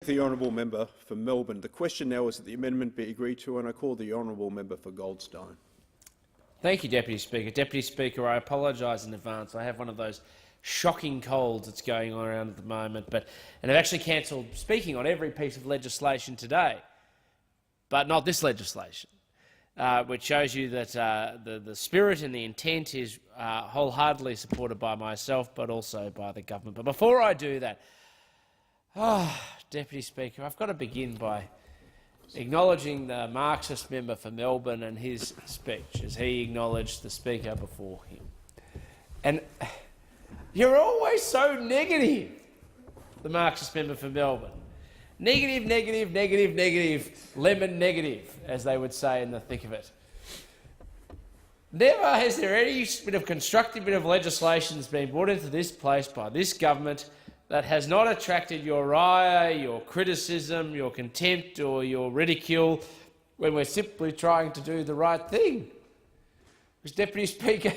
the honourable member for Melbourne. The question now is that the amendment be agreed to, and I call the honourable member for Goldstein. Thank you, Deputy Speaker. Deputy Speaker, I apologise in advance. I have one of those shocking colds that's going on around at the moment, and I've actually cancelled speaking on every piece of legislation today, but not this legislation, which shows you that the spirit and the intent is wholeheartedly supported by myself, but also by the government. But before I do that, Deputy Speaker, I've got to begin by acknowledging the Marxist member for Melbourne and his speech as he acknowledged the Speaker before him. And you're always so negative, the Marxist member for Melbourne. Negative, negative, negative, negative, lemon negative, as they would say in the thick of it. Never has there any bit of constructive bit of legislation that's been brought into this place by this government that has not attracted your ire, your criticism, your contempt or your ridicule when we're simply trying to do the right thing. Because, Deputy Speaker,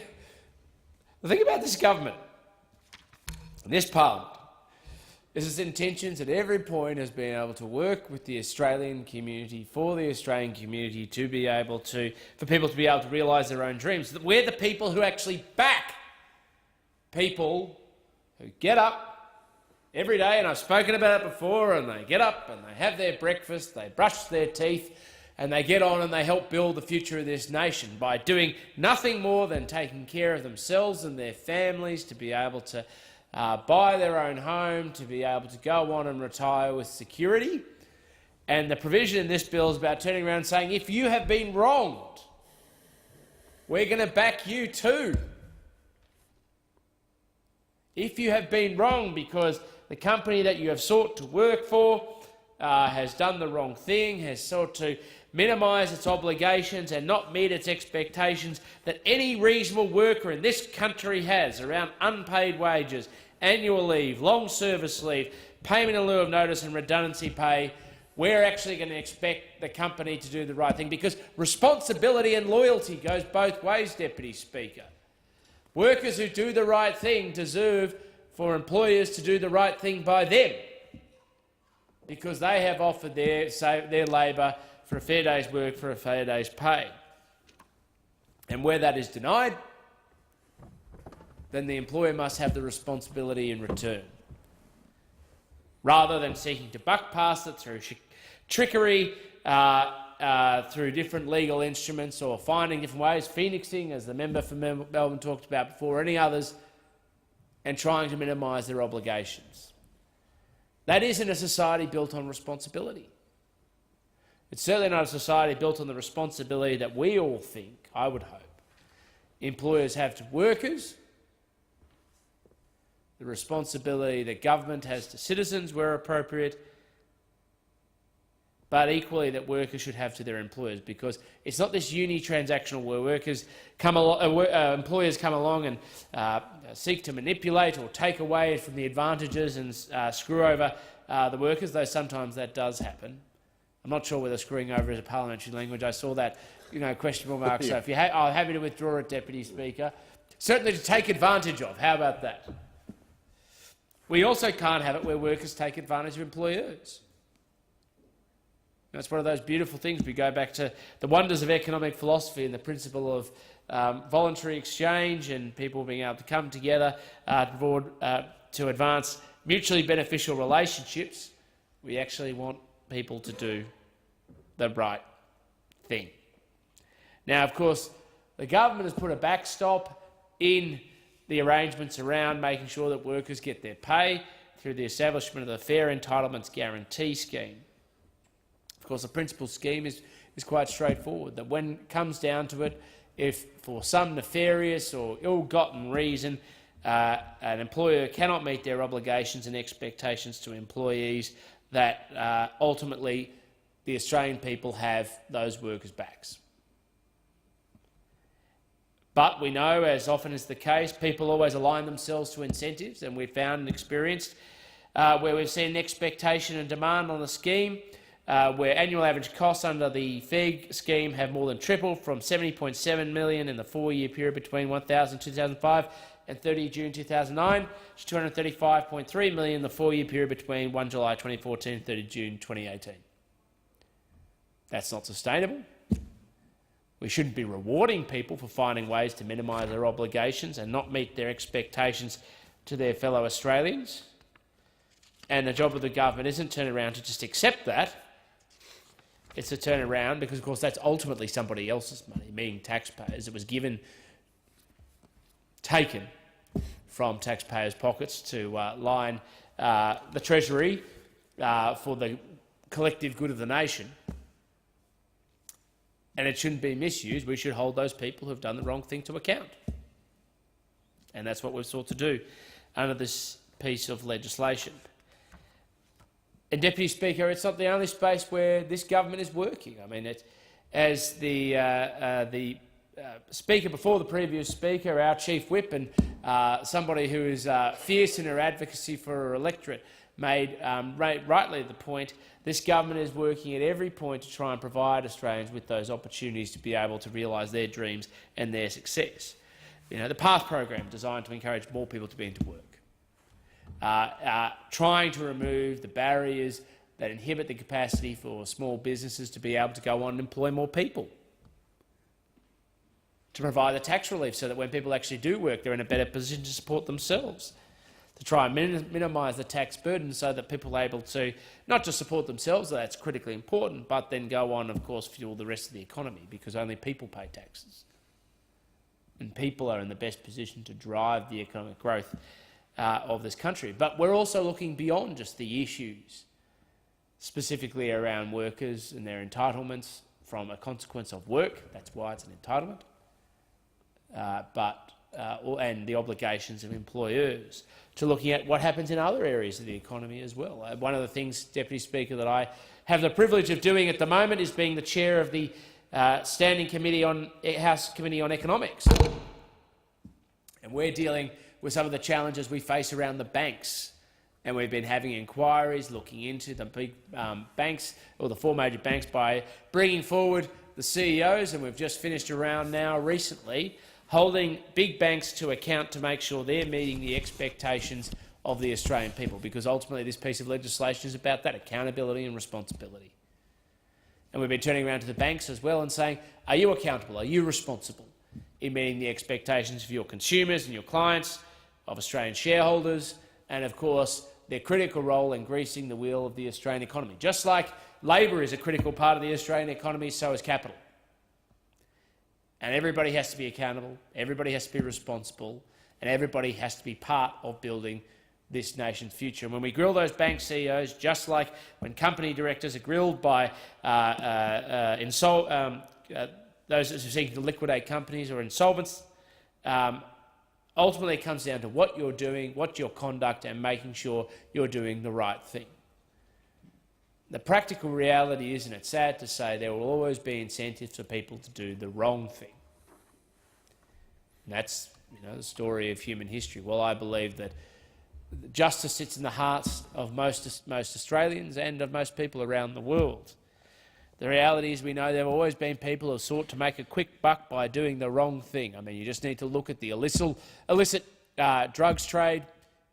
the thing about this government and this parliament is its intentions at every point has been able to work with the Australian community, for the Australian community to be able to, for people to be able to realise their own dreams. That we're the people who actually back people who get up every day, and I've spoken about it before, and they get up and they have their breakfast, they brush their teeth, and they get on and they help build the future of this nation by doing nothing more than taking care of themselves and their families to be able to buy their own home, to be able to go on and retire with security. And the provision in this bill is about turning around and saying, if you have been wronged, we're going to back you too. If you have been wronged because the company that you have sought to work for has done the wrong thing, has sought to minimise its obligations and not meet its expectations that any reasonable worker in this country has around unpaid wages, annual leave, long service leave, payment in lieu of notice and redundancy pay, we're actually going to expect the company to do the right thing, because responsibility and loyalty goes both ways, Deputy Speaker. Workers who do the right thing deserve for employers to do the right thing by them, because they have offered their labour for a fair day's work for a fair day's pay. And where that is denied, then the employer must have the responsibility in return, rather than seeking to buck past it through trickery, through different legal instruments, or finding different ways, phoenixing, as the member for Melbourne talked about before, or any others, and trying to minimise their obligations. That isn't a society built on responsibility. It's certainly not a society built on the responsibility that we all think, I would hope, employers have to workers, the responsibility that government has to citizens where appropriate, but equally that workers should have to their employers, because it's not this uni-transactional where employers come along and seek to manipulate or take away from the advantages and screw over the workers, though sometimes that does happen. I'm not sure whether screwing over is a parliamentary language. I saw that questionable mark. So if you I'm happy to withdraw it, Deputy Speaker. Certainly to take advantage of. How about that? We also can't have it where workers take advantage of employers. That's one of those beautiful things. We go back to the wonders of economic philosophy and the principle of voluntary exchange and people being able to come together to advance mutually beneficial relationships. We actually want people to do the right thing. Now, of course, the government has put a backstop in the arrangements around making sure that workers get their pay through the establishment of the Fair Entitlements Guarantee Scheme. Of course, the principal scheme is quite straightforward, that when it comes down to it, if for some nefarious or ill-gotten reason an employer cannot meet their obligations and expectations to employees, that ultimately the Australian people have those workers' backs. But we know, as often is the case, people always align themselves to incentives, and we've found and experienced where we've seen an expectation and demand on the scheme, where annual average costs under the FEG scheme have more than tripled from $70.7 million in the 4-year period between 2000 and 2005, and 30 June 2009 to $235.3 million in the 4-year period between 1 July 2014 and 30 June 2018. That's not sustainable. We shouldn't be rewarding people for finding ways to minimise their obligations and not meet their expectations to their fellow Australians. And the job of the government isn't turn around to just accept that. It's to turn around because, of course, that's ultimately somebody else's money, meaning taxpayers. It was taken from taxpayers' pockets to line the Treasury for the collective good of the nation. And it shouldn't be misused. We should hold those people who have done the wrong thing to account. And that's what we've sought to do under this piece of legislation. And, Deputy Speaker, it's not the only space where this government is working. I mean, as the Speaker before the previous Speaker, our Chief Whip, and somebody who is fierce in her advocacy for her electorate, made rightly the point, this government is working at every point to try and provide Australians with those opportunities to be able to realise their dreams and their success. You know, the PATH program designed to encourage more people to be into work. Trying to remove the barriers that inhibit the capacity for small businesses to be able to go on and employ more people. To provide the tax relief so that when people actually do work, they're in a better position to support themselves. To try and minimise the tax burden so that people are able to not just support themselves, that's critically important, but then go on, of course, fuel the rest of the economy, because only people pay taxes. And people are in the best position to drive the economic growth of this country. But we're also looking beyond just the issues, specifically around workers and their entitlements from a consequence of work. That's why it's an entitlement. And the obligations of employers, to looking at what happens in other areas of the economy as well. One of the things, Deputy Speaker, that I have the privilege of doing at the moment is being the chair of the Standing Committee on House Committee on Economics. And we're dealing with some of the challenges we face around the banks. And we've been having inquiries looking into the big banks, or the 4 major banks, by bringing forward the CEOs, and we've just finished a round now recently, holding big banks to account to make sure they're meeting the expectations of the Australian people, because ultimately this piece of legislation is about that, accountability and responsibility. And we've been turning around to the banks as well and saying, are you accountable? Are you responsible in meeting the expectations of your consumers and your clients, of Australian shareholders, and of course their critical role in greasing the wheel of the Australian economy? Just like labour is a critical part of the Australian economy, so is capital. And everybody has to be accountable, everybody has to be responsible, and everybody has to be part of building this nation's future. And when we grill those bank CEOs, just like when company directors are grilled by those who are seeking to liquidate companies or insolvents, ultimately it comes down to what you're doing, what's your conduct, and making sure you're doing the right thing. The practical reality is, and it's sad to say, there will always be incentives for people to do the wrong thing. And that's, the story of human history. Well, I believe that justice sits in the hearts of most Australians and of most people around the world. The reality is, we know there have always been people who have sought to make a quick buck by doing the wrong thing. I mean, you just need to look at the illicit drugs trade.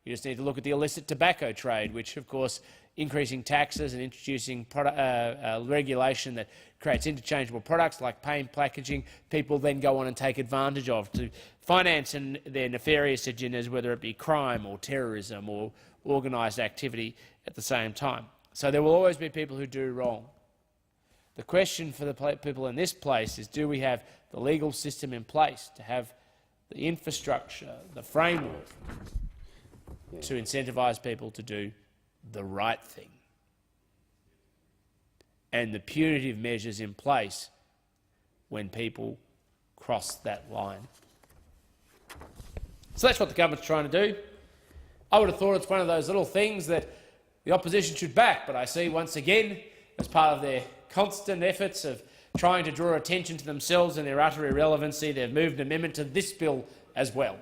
You just need to look at the illicit tobacco trade, which, of course, increasing taxes and introducing regulation that creates interchangeable products like plain packaging, people then go on and take advantage of to finance their nefarious agendas, whether it be crime or terrorism or organised activity at the same time. So there will always be people who do wrong. The question for the people in this place is, do we have the legal system in place to have the infrastructure, the framework to incentivise people to do the right thing, and the punitive measures in place when people cross that line? So that's what the government's trying to do. I would have thought it's one of those little things that the opposition should back, but I see once again, as part of their constant efforts of trying to draw attention to themselves and their utter irrelevancy, they've moved an amendment to this bill as well.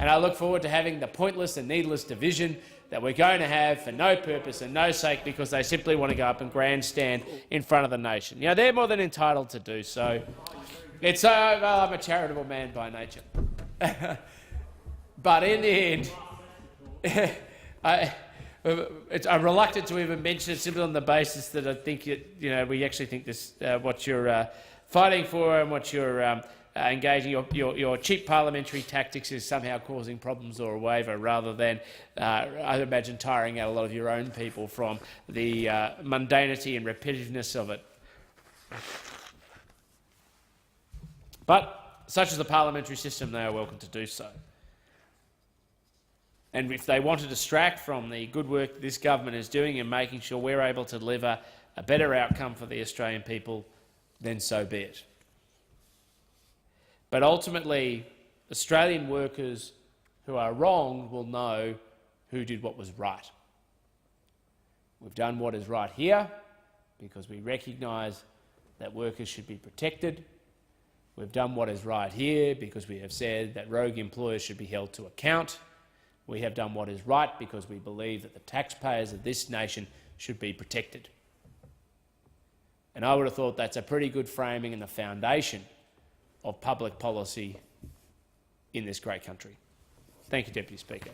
And I look forward to having the pointless and needless division that we're going to have for no purpose and no sake, because they simply want to go up and grandstand in front of the nation. They're more than entitled to do so. Well, I'm a charitable man by nature. But in the end, I'm reluctant to even mention it simply on the basis that I think we actually think this what you're fighting for and what you're engaging your cheap parliamentary tactics is somehow causing problems or a waiver, rather than I imagine tiring out a lot of your own people from the mundanity and repetitiveness of it. But such is the parliamentary system; they are welcome to do so. And if they want to distract from the good work that this government is doing in making sure we're able to deliver a better outcome for the Australian people, then so be it. But ultimately, Australian workers who are wrong will know who did what was right. We've done what is right here because we recognise that workers should be protected. We've done what is right here because we have said that rogue employers should be held to account. We have done what is right because we believe that the taxpayers of this nation should be protected. And I would have thought that's a pretty good framing and the foundation of public policy in this great country. Thank you, Deputy Speaker.